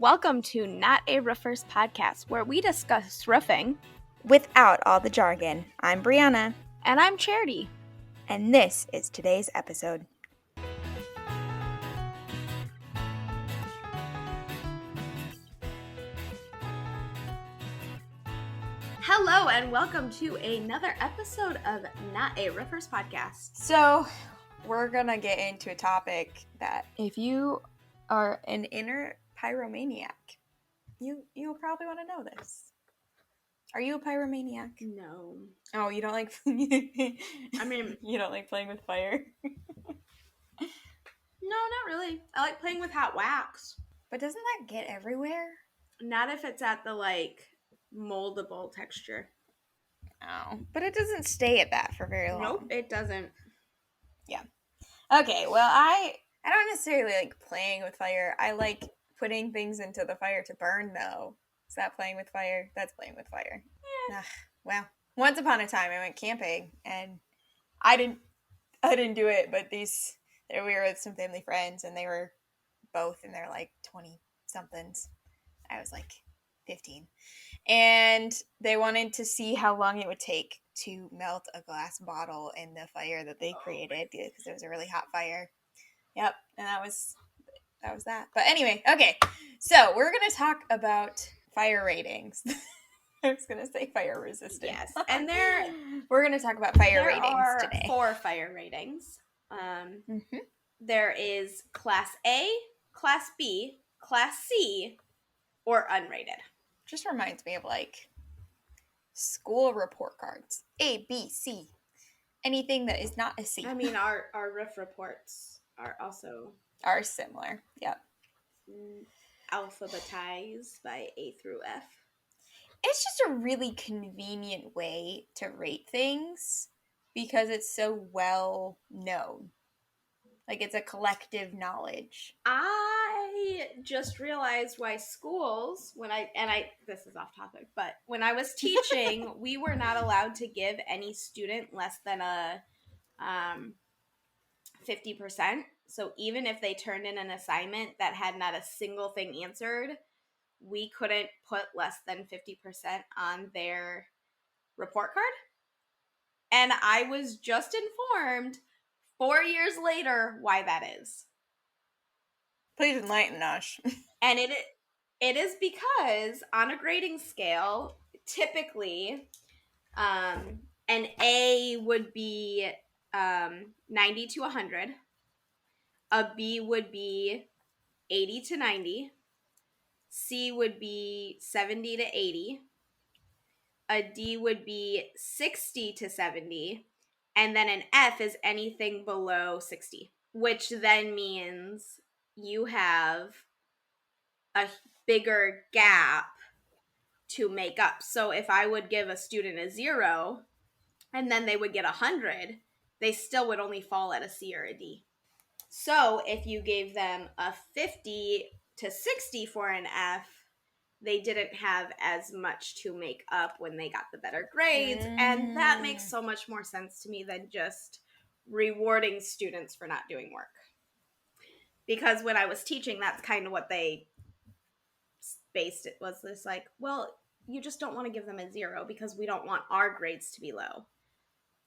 Welcome to Not a Roofers podcast, where we discuss roofing. Without all the jargon. I'm Brianna. And I'm Charity. And this is today's episode. Hello, and welcome to another episode of Not a Roofers podcast. So, we're gonna get into a topic that if you are an inner pyromaniac, you'll probably want to know this. Are you a pyromaniac? No. Oh, you don't like... I mean... You don't like playing with fire? No, not really. I like playing with hot wax. But doesn't that get everywhere? Not if it's at the, moldable texture. Oh. But it doesn't stay at that for very long. Nope, it doesn't. Yeah. Okay, well, I don't necessarily like playing with fire. I like putting things into the fire to burn, though. Is that playing with fire? That's playing with fire. Yeah. Well, once upon a time, I went camping, and I didn't do it, but we were with some family friends, and they were both in their, 20-somethings. I was, 15. And they wanted to see how long it would take to melt a glass bottle in the fire that they created, because it was a really hot fire. Yep, and that was that. But anyway, okay, so we're going to talk about fire ratings. I was going to say fire resistance. Yes, and we're going to talk about fire ratings today. There are 4 fire ratings. There is Class A, Class B, Class C, or unrated. Just reminds me of school report cards. A, B, C. Anything that is not a C. I mean, our roof reports are similar. Yep. Alphabetized by A through F. It's just a really convenient way to rate things because it's so well known. It's a collective knowledge. I just realized why schools, this is off topic, but when I was teaching, we were not allowed to give any student less than a 50%. So even if they turned in an assignment that had not a single thing answered, we couldn't put less than 50% on their report card. And I was just informed 4 years later why that is. Please enlighten us. And it is because on a grading scale, typically, an A would be 90 to 100. A B would be 80 to 90. C would be 70 to 80. A D would be 60 to 70. And then an F is anything below 60, which then means you have a bigger gap to make up. So if I would give a student a 0 and then they would get 100, they still would only fall at a C or a D. So if you gave them a 50 to 60 for an F, they didn't have as much to make up when they got the better grades. And that makes so much more sense to me than just rewarding students for not doing work. Because when I was teaching, that's kind of what they based it, was this well, you just don't want to give them a 0 because we don't want our grades to be low.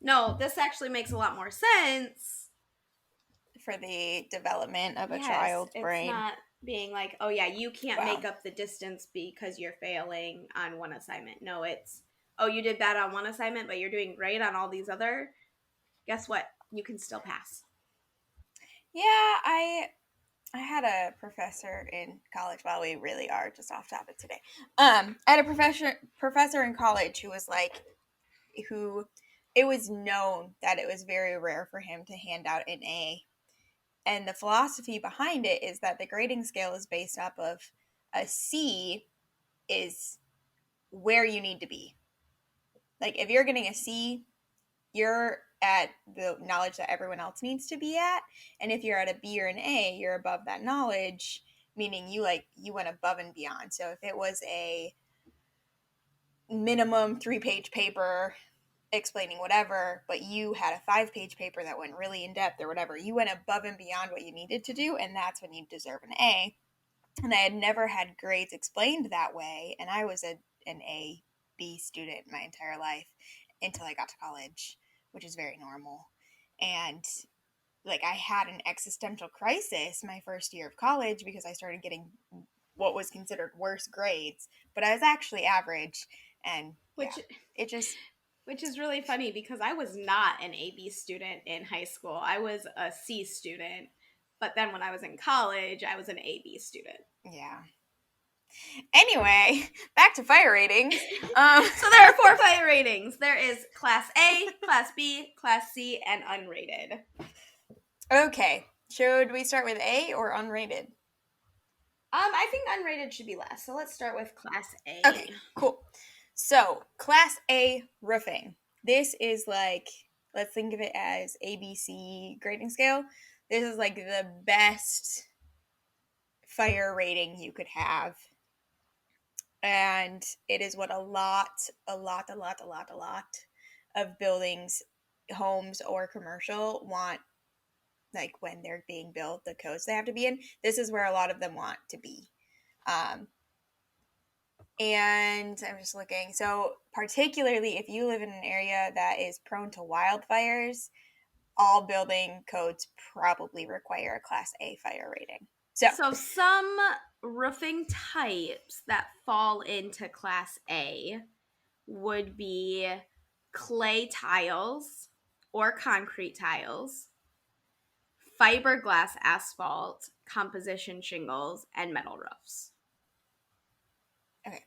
No, this actually makes a lot more sense. For the development of a child's brain. It's not being oh yeah, you can't make up the distance because you're failing on one assignment. No, it's, oh, you did bad on one assignment, but you're doing great on all these other. Guess what? You can still pass. Yeah, I had a professor in college. Well, we really are just off topic today. I had a professor in college who was it was known that it was very rare for him to hand out an A. And the philosophy behind it is that the grading scale is based off of a C is where you need to be. If you're getting a C, you're at the knowledge that everyone else needs to be at. And if you're at a B or an A, you're above that knowledge, meaning you went above and beyond. So if it was a minimum 3-page paper explaining whatever, but you had a 5-page paper that went really in depth or whatever, you went above and beyond what you needed to do, and that's when you deserve an A. and I had never had grades explained that way. And I was an A, B student my entire life until I got to college, which is very normal. And like I had an existential crisis my first year of college because I started getting what was considered worse grades, but I was actually average. And yeah, Which it just, which is really funny because I was not an AB student in high school. I was a C student. But then when I was in college, I was an AB student. yeah. Anyway, back to fire ratings. So there are 4 fire ratings. There is Class A, Class B, Class C, and unrated. Okay, should we start with A or unrated? I think unrated should be less. So let's start with Class A. Okay, cool. So, Class A roofing. This is like, let's think of it as ABC grading scale. This is like the best fire rating you could have. And it is what a lot of buildings, homes, or commercial want, like when they're being built, the codes they have to be in. This is where a lot of them want to be. And I'm just looking. So, particularly if you live in an area that is prone to wildfires, all building codes probably require a Class A fire rating. So some roofing types that fall into Class A would be clay tiles or concrete tiles, fiberglass asphalt, composition shingles, and metal roofs. Okay.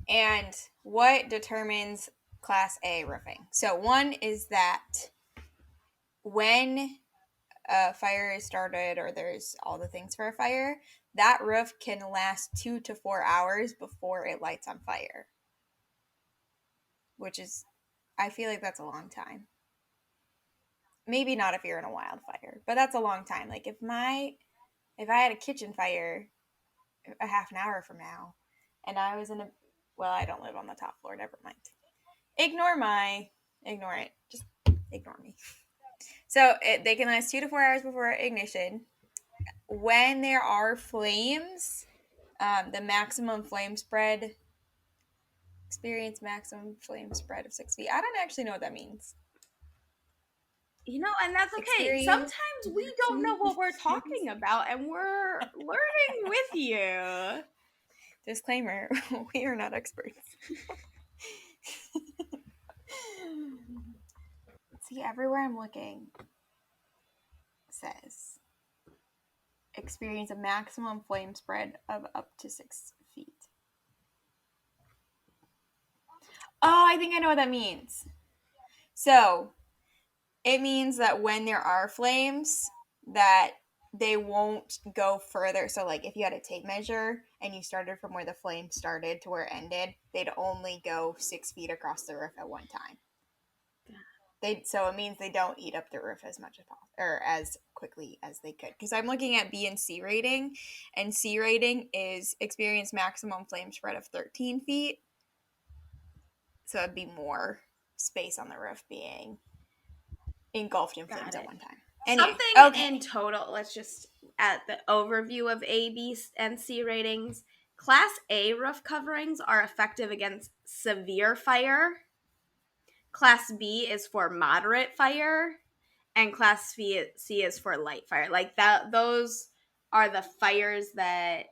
And what determines Class A roofing? So, one is that when a fire is started or there's all the things for a fire, that roof can last 2 to 4 hours before it lights on fire. Which is, I feel like that's a long time. Maybe not if you're in a wildfire, but that's a long time. Like if I had a kitchen fire a half an hour from now and I was in a, well, I don't live on the top floor, never mind. Ignore it. Just ignore me. So they can last 2 to 4 hours before ignition. When there are flames, the maximum flame spread, experience maximum flame spread of 6 feet. I don't actually know what that means. You know, and that's okay. Sometimes we don't know what we're talking about, and we're learning with you. Disclaimer, we are not experts. See, everywhere I'm looking says experience a maximum flame spread of up to 6 feet. Oh, I think I know what that means. So, it means that when there are flames, that they won't go further. So, like, if you had a tape measure and you started from where the flame started to where it ended, they'd only go 6 feet across the roof at one time. So it means they don't eat up the roof as much as possible, or as quickly as they could. Because I'm looking at B and C rating, and C rating is experience maximum flame spread of 13 feet. So it'd be more space on the roof being engulfed in flames at one time. Anyway, something in total, let's just at the overview of A, B, and C ratings. Class A roof coverings are effective against severe fire. Class B is for moderate fire, and Class C is for light fire. Like that, those are the fires that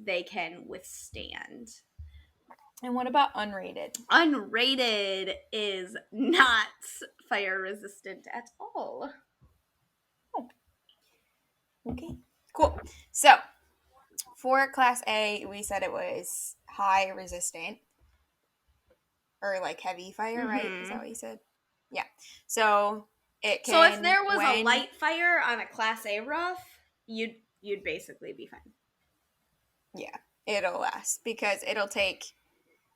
they can withstand. And what about unrated? Unrated is not fire resistant at all. Oh. Okay, cool. So for Class A, we said it was high resistant. Or like heavy fire, right? Is that what you said? Yeah. So it can. So if there was a light fire on a Class A roof, you'd basically be fine. Yeah, it'll last because it'll take.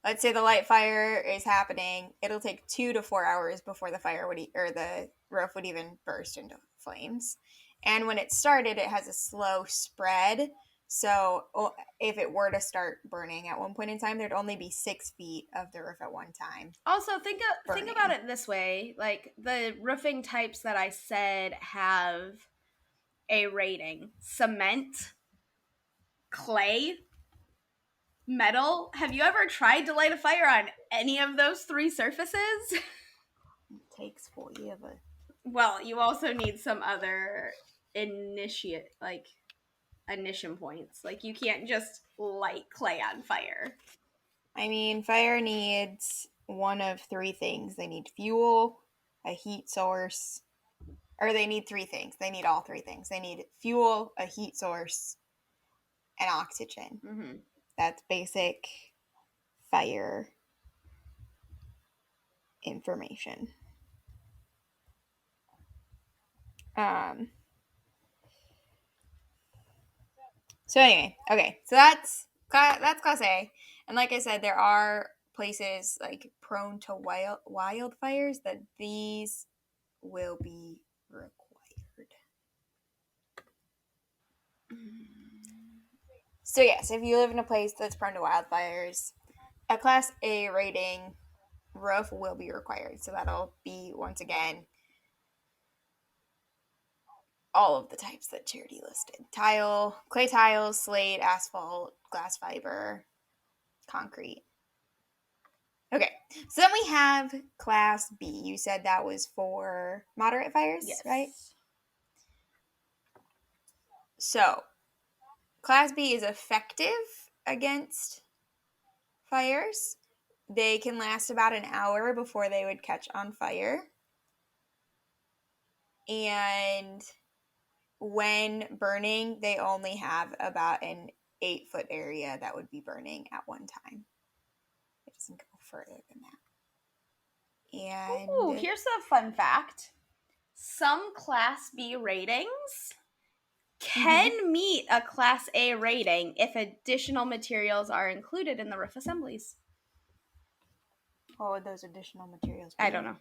Let's say the light fire is happening. It'll take 2 to 4 hours before the fire would or the roof would even burst into flames. And when it started, it has a slow spread. So if it were to start burning at one point in time, there'd only be 6 feet of the roof at one time. Also, think about it this way. Like the roofing types that I said have a rating: cement, clay, metal. Have you ever tried to light a fire on any of those three surfaces? It takes forever. Well, you also need some other initiation points. Like you can't just light clay on fire. I mean, fire needs one of three things. They need fuel, a heat source, or they need three things. They need all three things. They need fuel, a heat source, and oxygen. Mm-hmm. That's basic fire information. So anyway, okay, so that's class A, and like I said, there are places like prone to wildfires that these will be required. So yes, if you live in a place that's prone to wildfires, a class A rating roof will be required. So that'll be once again all of the types that Charity listed: tile, clay tiles, slate, asphalt, glass fiber, concrete. Okay, so then we have class B. You said that was for moderate fires, Yes. right? So class B is effective against fires. They can last about an hour before they would catch on fire. And when burning, they only have about an 8-foot area that would be burning at one time. It doesn't go further than that. And ooh, here's a fun fact. Some Class B ratings can meet a Class A rating if additional materials are included in the roof assemblies. what would those additional materials be? I don't know.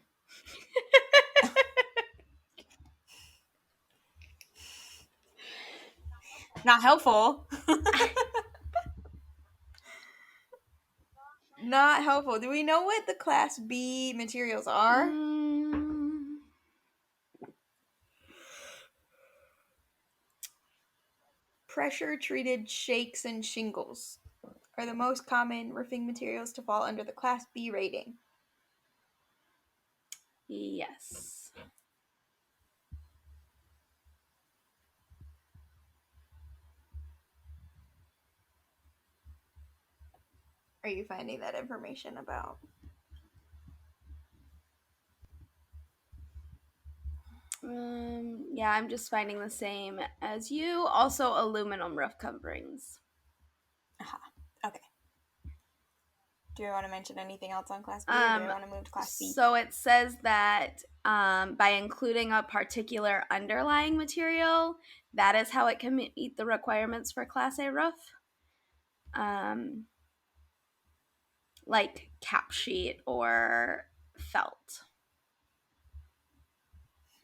Not helpful. Not helpful. Do we know what the Class B materials are? Pressure-treated shakes and shingles are the most common roofing materials to fall under the Class B rating. Yes. Are you finding that information about? Yeah, I'm just finding the same as you. Also, aluminum roof coverings. Okay. Do you want to mention anything else on Class B, or do I want to move to Class C? So it says that by including a particular underlying material, that is how it can meet the requirements for Class A roof. Like cap sheet or felt.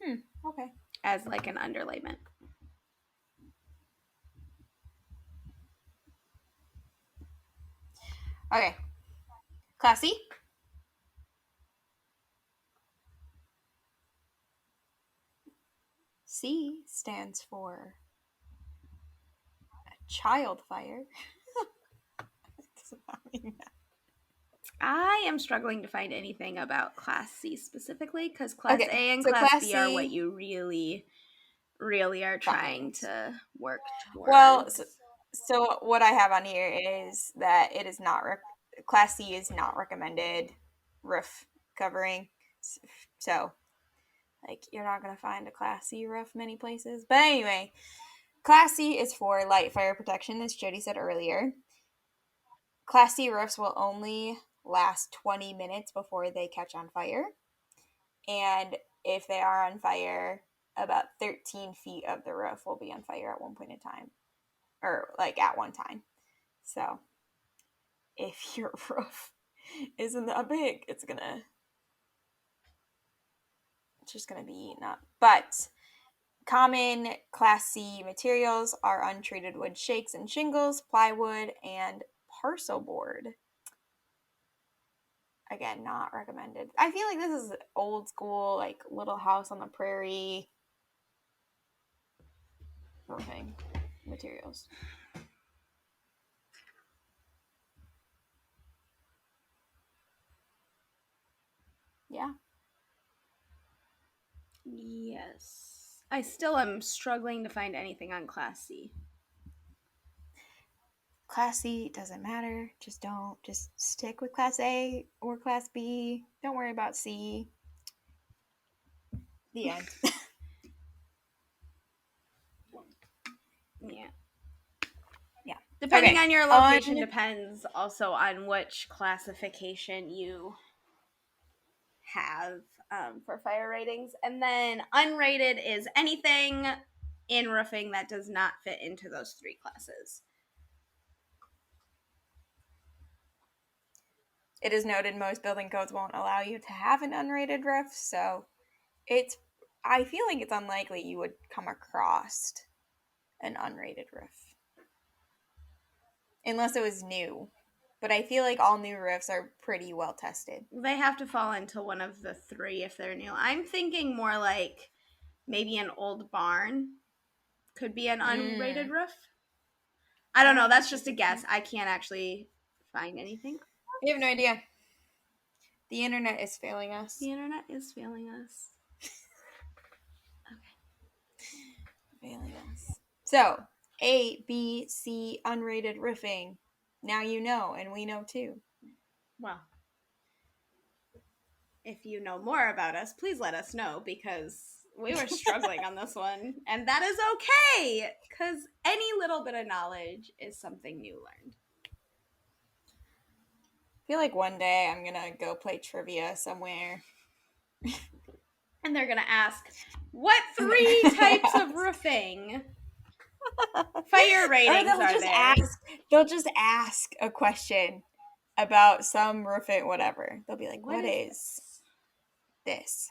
Okay. As like an underlayment. Okay. Class C? C stands for child fire. Does not mean that. I am struggling to find anything about Class C specifically because Class Okay, A and so Class Class B are C- what you really are trying to work towards. Well, so what I have on here is that it is not Class C is not recommended roof covering. So, like, you're not gonna find a Class C roof many places. But anyway, Class C is for light fire protection, as Jody said earlier. Class C roofs will only last 20 minutes before they catch on fire. And if they are on fire, about 13 feet of the roof will be on fire at one point in time. Or, like, at one time. So, if your roof isn't that big, it's just gonna be eaten up. But common Class C materials are untreated wood shakes and shingles, plywood, and parcel board. Again, not recommended. I feel like this is old school, like Little House on the Prairie roofing materials. Yeah. Yes. I still am struggling to find anything on Class C. Class C doesn't matter. Just stick with Class A or Class B. Don't worry about C. The end. Yeah. Yeah. Depending Okay. on your location depends also on which classification you have for fire ratings. And then unrated is anything in roofing that does not fit into those three classes. It is noted most building codes won't allow you to have an unrated roof, so it's I feel like it's unlikely you would come across an unrated roof. Unless it was new. But I feel like all new roofs are pretty well tested. They have to fall into one of the three if they're new. I'm thinking more like maybe an old barn could be an unrated roof. I don't know. That's just a guess. I can't actually find anything. We have no idea. The internet is failing us. The internet is failing us. Failing us. So, A, B, C, unrated roofing. Now you know, and we know too. Well, if you know more about us, please let us know because we were struggling on this one. And that is okay because any little bit of knowledge is something new learned. I feel like one day I'm going to go play trivia somewhere. And they're going to ask, what three types of roofing fire ratings are there? They'll just ask a question about some roofing, whatever. They'll be like, what is this?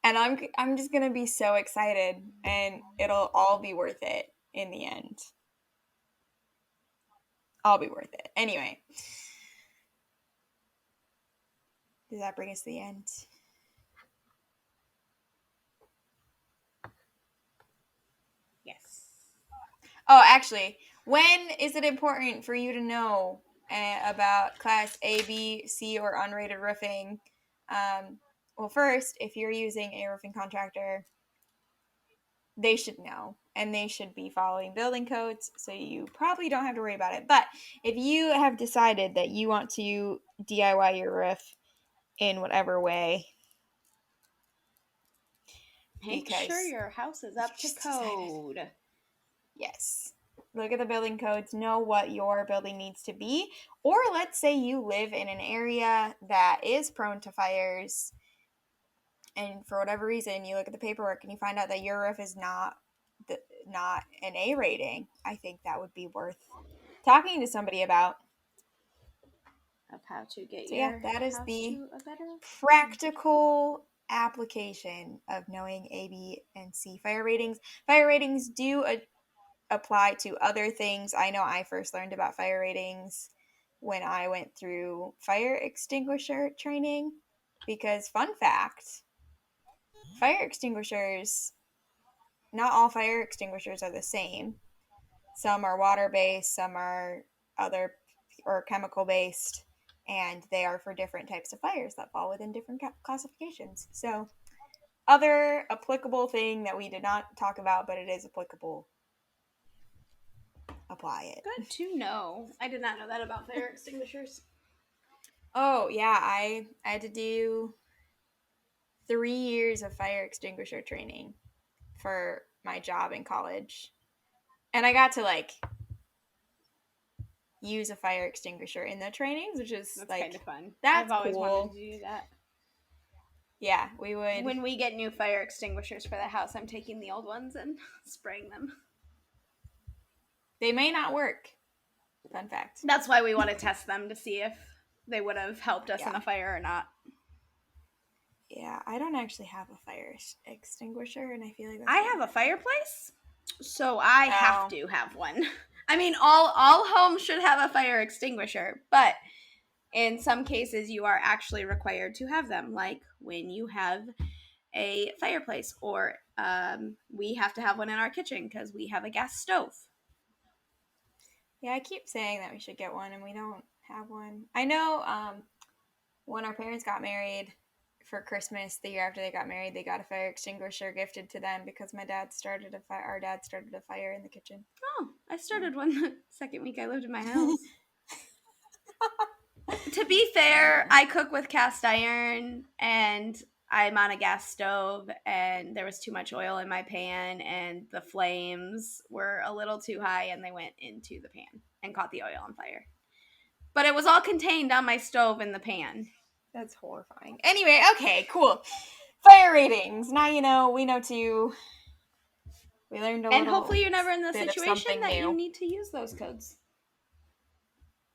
And I'm just gonna be so excited, and it'll all be worth it in the end. All be worth it. Anyway, does that bring us to the end? Yes. Oh, actually, when is it important for you to know about Class A, B, C, or unrated roofing? Well, first, if you're using a roofing contractor, they should know, and they should be following building codes, so you probably don't have to worry about it. But if you have decided that you want to DIY your roof in whatever way, make sure your house is up to code. Yes. Look at the building codes, know what your building needs to be. Or let's say you live in an area that is prone to fires, and for whatever reason you look at the paperwork and you find out that your roof is not an A rating. I think that would be worth talking to somebody about. Of how to get So your yeah, that is house the to a better practical application of knowing A, B, and C fire ratings. Fire ratings do apply to other things. I know I first learned about fire ratings when I went through fire extinguisher training because, fun fact, fire extinguishers, not all fire extinguishers are the same. Some are water based, some are other or chemical based, and they are for different types of fires that fall within different classifications. So, other applicable thing that we did not talk about, but it is applicable, apply it. good to know. I did not know that about fire extinguishers. Oh yeah, I had to do 3 years of fire extinguisher training for my job in college, and I got to use a fire extinguisher in the trainings, which is That's kind of fun. That's I've always cool. wanted to do that. Yeah, we would. When we get new fire extinguishers for the house, I'm taking the old ones and spraying them. They may not work. Fun fact. That's why we want to test them to see if they would have helped us in a fire or not. Yeah, I don't actually have a fire extinguisher, and I feel like I have a fireplace, so I have to have one. I mean, all homes should have a fire extinguisher, but in some cases you are actually required to have them, like when you have a fireplace, or we have to have one in our kitchen because we have a gas stove. Yeah, I keep saying that we should get one, and we don't have one. I know when our parents got married for Christmas the year after they got married, they got a fire extinguisher gifted to them because my dad started a fire. Our dad started a fire in the kitchen. Oh, I started one the second week I lived in my house. To be fair, I cook with cast iron and I'm on a gas stove, and there was too much oil in my pan, and the flames were a little too high, and they went into the pan and caught the oil on fire. But it was all contained on my stove in the pan. That's horrifying. Anyway, okay, cool. Fire ratings. Now you know. We know too. We learned a little. And hopefully you're never in the bit of situation something that new. you need to use those codes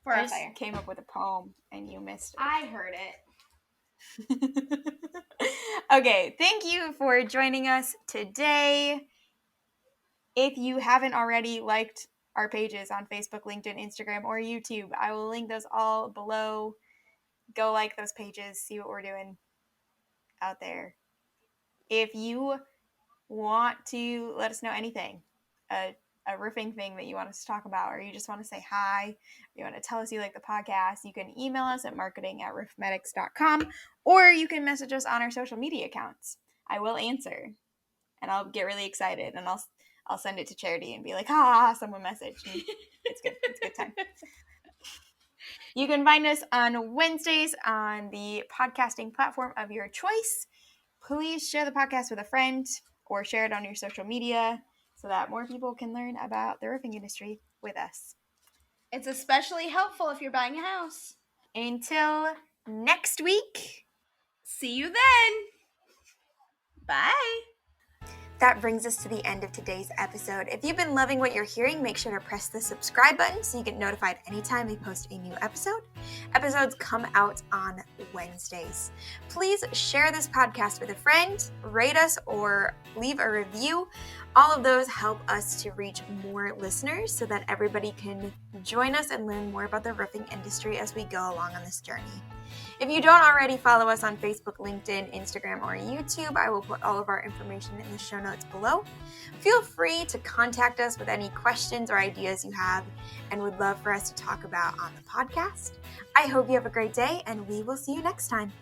for I a just fire. came up with a poem and you missed it. I heard it. Okay, thank you for joining us today. If you haven't already liked our pages on Facebook, LinkedIn, Instagram, or YouTube, I will link those all below. Go like those pages, see what we're doing out there. If you want to let us know anything, a roofing thing that you want us to talk about, or you just want to say hi, you want to tell us you like the podcast, you can email us at marketing@roofmedics.com, or you can message us on our social media accounts. I will answer, and I'll get really excited, and I'll send it to Charity and be like, someone messaged me. It's good. It's a good time. You can find us on Wednesdays on the podcasting platform of your choice. Please share the podcast with a friend or share it on your social media so that more people can learn about the roofing industry with us. It's especially helpful if you're buying a house. Until next week. See you then. Bye. That brings us to the end of today's episode. If you've been loving what you're hearing, make sure to press the subscribe button so you get notified anytime we post a new episode. Episodes come out on Wednesdays. Please share this podcast with a friend, rate us, or leave a review. All of those help us to reach more listeners so that everybody can join us and learn more about the roofing industry as we go along on this journey. If you don't already follow us on Facebook, LinkedIn, Instagram, or YouTube, I will put all of our information in the show notes below. Feel free to contact us with any questions or ideas you have and would love for us to talk about on the podcast. I hope you have a great day, and we will see you next time.